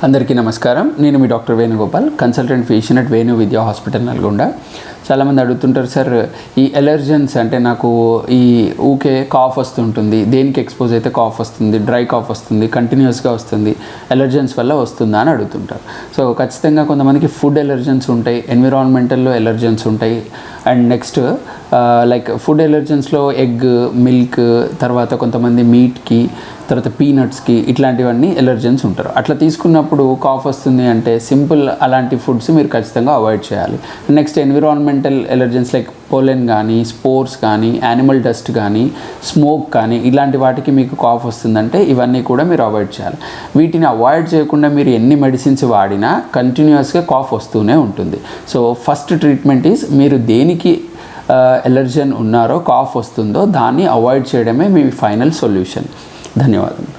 అందరికీ నమస్కారం. నేను మీ doctor Venu Gopal, consultant physician at VenuVidya Hospital Nalgonda. చాలామంది అడుగుతుంటారు, సార్ ఈ ఎలర్జెన్స్ అంటే నాకు ఈ ఊకే కాఫ్ వస్తుంటుంది, దేనికి ఎక్స్పోజ్ అయితే కాఫ్ వస్తుంది, డ్రై కాఫ్ వస్తుంది, కంటిన్యూస్గా వస్తుంది, ఎలర్జెన్స్ వల్ల వస్తుందా అని అడుగుతుంటారు. సో ఖచ్చితంగా కొంతమందికి ఫుడ్ ఎలర్జెన్స్ ఉంటాయి, ఎన్విరాన్మెంటల్లో ఎలర్జెన్స్ ఉంటాయి. అండ్ నెక్స్ట్ లైక్ ఫుడ్ ఎలర్జెన్స్లో ఎగ్, మిల్క్, తర్వాత కొంతమంది మీట్కి, తర్వాత పీనట్స్కి, ఇట్లాంటివన్నీ ఎలర్జెన్స్ ఉంటారు. అట్లా తీసుకున్నప్పుడు కాఫ్ వస్తుంది అంటే సింపుల్ అలాంటి ఫుడ్స్ మీరు ఖచ్చితంగా అవాయిడ్ చేయాలి. Next environmental allergens like pollen కానీ, స్పోర్స్ కానీ, యానిమల్ డస్ట్ కానీ, స్మోక్ కానీ, ఇలాంటి వాటికి మీకు కాఫ్ వస్తుందంటే ఇవన్నీ కూడా మీరు అవాయిడ్ చేయాలి. వీటిని అవాయిడ్ చేయకుండా మీరు ఎన్ని మెడిసిన్స్ వాడినా కంటిన్యూస్గా కాఫ్ వస్తూనే ఉంటుంది. సో ఫస్ట్ ట్రీట్మెంట్ ఈజ్ మీరు దేనికి ఎలర్జన్ ఉన్నారో, కాఫ్ వస్తుందో దాన్ని అవాయిడ్ చేయడమే మీ ఫైనల్ సొల్యూషన్. ధన్యవాదాలు.